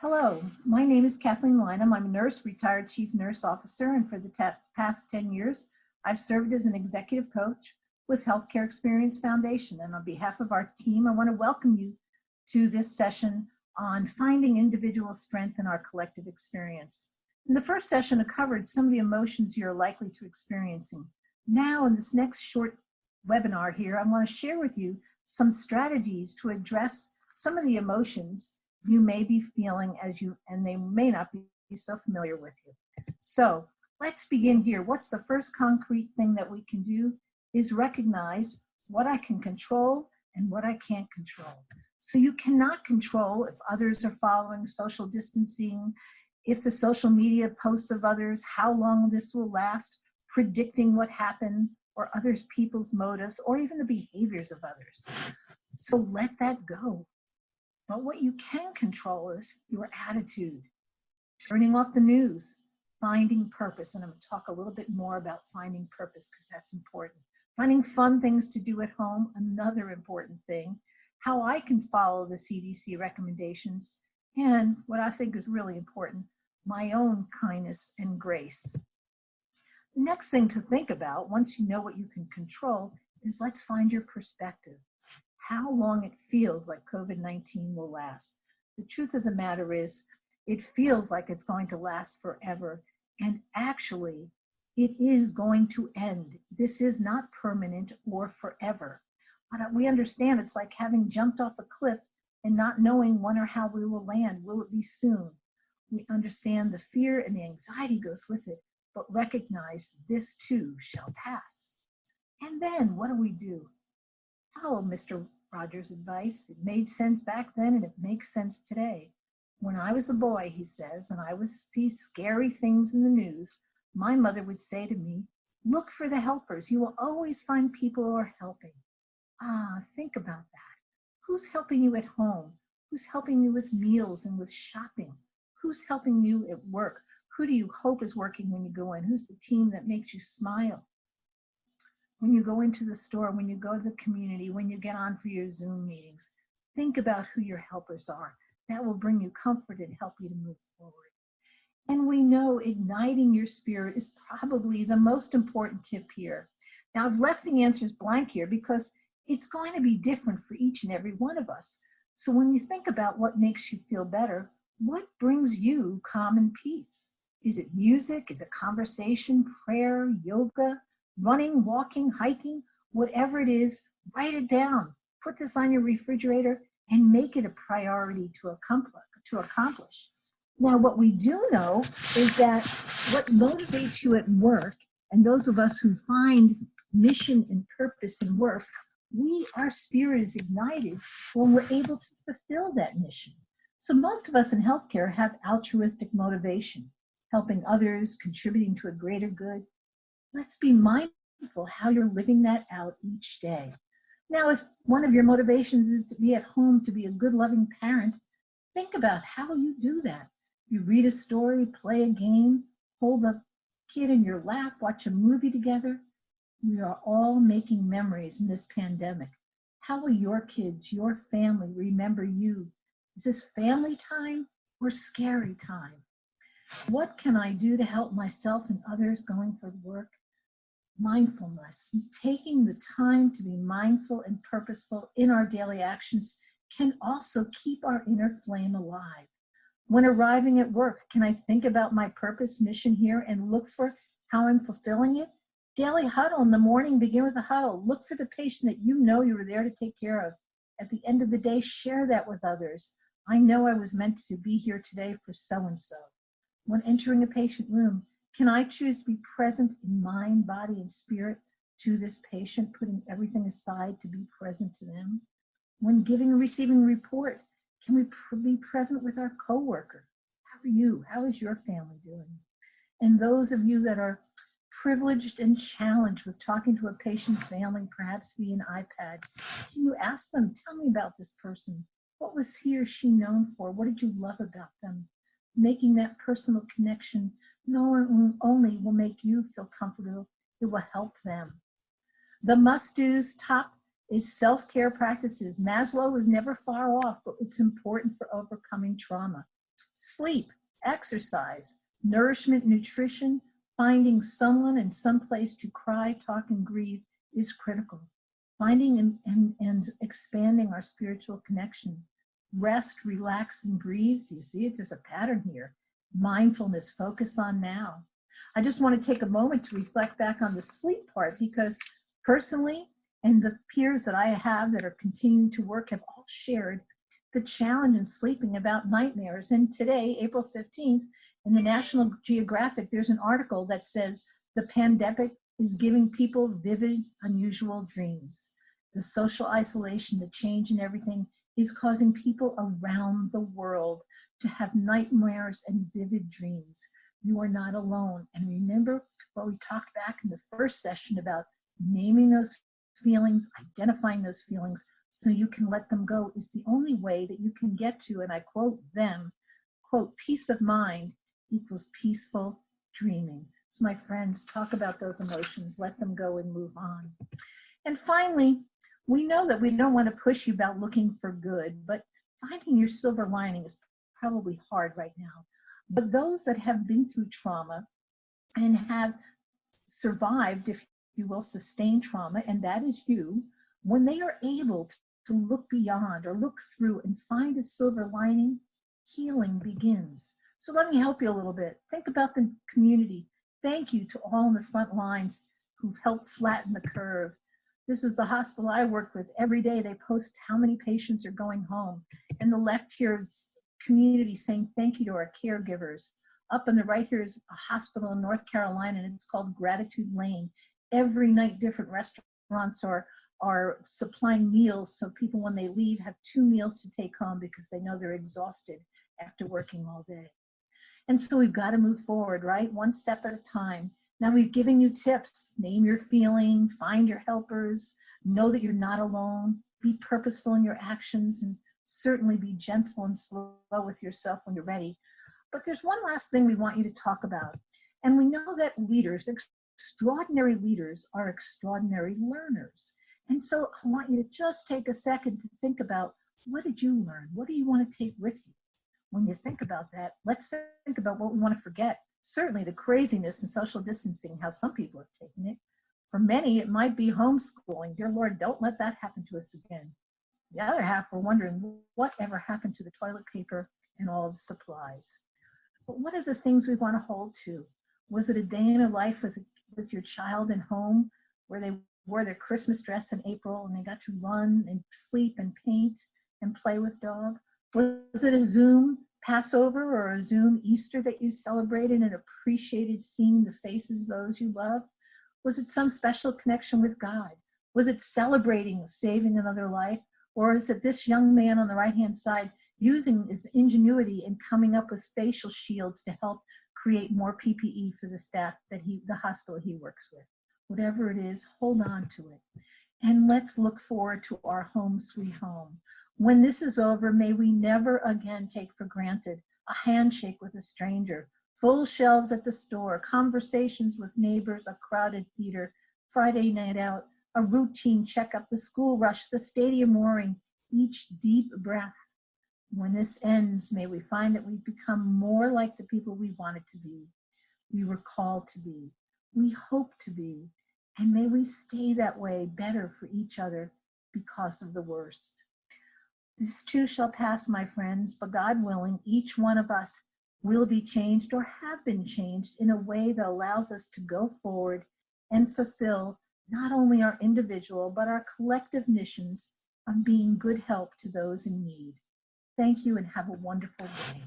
Hello, my name is Kathleen Lynam. I'm a nurse, retired chief nurse officer, and for the past 10 years, I've served as an executive coach with Healthcare Experience Foundation. And on behalf of our team, I want to welcome you to this session on finding individual strength in our collective experience. In the first session, I covered some of the emotions you're likely to experiencing. Now, in this next short webinar here, I want to share with you some strategies to address some of the emotions you may be feeling and they may not be so familiar with you. So let's begin here. What's the first concrete thing that we can do is recognize what I can control and what I can't control. So you cannot control if others are following social distancing, if the social media posts of others, how long this will last, predicting what happened, or others people's motives, or even the behaviors of others. So let that go. But what you can control is your attitude, turning off the news, finding purpose. And I'm going to talk a little bit more about finding purpose because that's important. Finding fun things to do at home, another important thing. How I can follow the CDC recommendations, and what I think is really important, my own kindness and grace. The next thing to think about, once you know what you can control, is let's find your perspective. How long it feels like COVID-19 will last. The truth of the matter is, it feels like it's going to last forever, and actually, it is going to end. This is not permanent or forever. But we understand it's like having jumped off a cliff and not knowing when or how we will land. Will it be soon? We understand the fear and the anxiety goes with it, but recognize this too shall pass. And then what do? Follow Mr. Rogers' advice. It made sense back then and it makes sense today. When I was a boy, he says, and I would see scary things in the news, my mother would say to me, look for the helpers. You will always find people who are helping. Think about that. Who's helping you at home? Who's helping you with meals and with shopping? Who's helping you at work? Who do you hope is working when you go in? Who's the team that makes you smile? When you go into the store, when you go to the community, when you get on for your Zoom meetings, think about who your helpers are. That will bring you comfort and help you to move forward. And we know igniting your spirit is probably the most important tip here. Now, I've left the answers blank here because it's going to be different for each and every one of us. So when you think about what makes you feel better, what brings you calm and peace? Is it music? Is it conversation, prayer, yoga, running, walking, hiking? Whatever it is, write it down. Put this on your refrigerator and make it a priority to accomplish. Now, what we do know is that what motivates you at work, and those of us who find mission and purpose in work, our spirit is ignited when we're able to fulfill that mission. So most of us in healthcare have altruistic motivation, helping others, contributing to a greater good. Let's be mindful how you're living that out each day. Now, if one of your motivations is to be at home, to be a good, loving parent, think about how you do that. You read a story, play a game, hold the kid in your lap, watch a movie together. We are all making memories in this pandemic. How will your kids, your family remember you? Is this family time or scary time? What can I do to help myself and others going for work? Mindfulness, taking the time to be mindful and purposeful in our daily actions can also keep our inner flame alive. When arriving at work, can I think about my purpose, mission here and look for how I'm fulfilling it? Daily huddle in the morning, begin with a huddle. Look for the patient that you know you were there to take care of. At the end of the day, share that with others. I know I was meant to be here today for so-and-so. When entering a patient room, can I choose to be present in mind, body, and spirit to this patient, putting everything aside to be present to them? When giving and receiving a report, can we be present with our coworker? How are you? How is your family doing? And those of you that are privileged and challenged with talking to a patient's family, perhaps via an iPad, can you ask them, tell me about this person. What was he or she known for? What did you love about them? Making that personal connection not only will make you feel comfortable, it will help them. The must-dos top is self-care practices. Maslow is never far off, but it's important for overcoming trauma. Sleep, exercise, nourishment, nutrition, finding someone and someplace to cry, talk, and grieve is critical. Finding and expanding our spiritual connection. Rest, relax, and breathe. Do you see it? There's a pattern here. Mindfulness, focus on now. I just want to take a moment to reflect back on the sleep part, because personally, and the peers that I have that are continuing to work have all shared the challenge in sleeping about nightmares. And today, April 15th, in the National Geographic, there's an article that says the pandemic is giving people vivid, unusual dreams. The social isolation, the change in everything is causing people around the world to have nightmares and vivid dreams. You are not alone. And remember what we talked back in the first session about naming those feelings, identifying those feelings so you can let them go is the only way that you can get to, and I quote them, quote, peace of mind equals peaceful dreaming. So my friends, talk about those emotions, let them go and move on. And finally, we know that we don't want to push you about looking for good, but finding your silver lining is probably hard right now. But those that have been through trauma and have survived, if you will, sustained trauma, and that is you, when they are able to look beyond or look through and find a silver lining, healing begins. So let me help you a little bit. Think about the community. Thank you to all in the front lines who've helped flatten the curve. This is the hospital I work with. Every day they post how many patients are going home. And the left here is community saying thank you to our caregivers. Up on the right here is a hospital in North Carolina, and it's called Gratitude Lane. Every night different restaurants are supplying meals so people when they leave have 2 meals to take home because they know they're exhausted after working all day. And so we've got to move forward, right? One step at a time. Now we've given you tips. Name your feeling, find your helpers, know that you're not alone, be purposeful in your actions, and certainly be gentle and slow with yourself when you're ready. But there's one last thing we want you to talk about. And we know that leaders, extraordinary leaders, are extraordinary learners. And so I want you to just take a second to think about, what did you learn? What do you want to take with you? When you think about that, let's think about what we want to forget. Certainly the craziness and social distancing, how some people have taken it. For many, it might be homeschooling. Dear Lord, don't let that happen to us again. The other half, we're wondering whatever happened to the toilet paper and all the supplies. But what are the things we want to hold to? Was it a day in a life with your child in home where they wore their Christmas dress in April and they got to run and sleep and paint and play with dog? Was it a Zoom Passover or a Zoom Easter that you celebrated and appreciated seeing the faces of those you love? Was it some special connection with God? Was it celebrating saving another life? Or is it this young man on the right-hand side using his ingenuity and coming up with facial shields to help create more PPE for the staff that the hospital he works with? Whatever it is, hold on to it. And let's look forward to our home sweet home. When this is over, may we never again take for granted a handshake with a stranger, full shelves at the store, conversations with neighbors, a crowded theater, Friday night out, a routine checkup, the school rush, the stadium roaring, each deep breath. When this ends, may we find that we've become more like the people we wanted to be, we were called to be, we hope to be, and may we stay that way better for each other because of the worst. This too shall pass, my friends, but God willing, each one of us will be changed or have been changed in a way that allows us to go forward and fulfill not only our individual, but our collective missions of being good help to those in need. Thank you and have a wonderful day.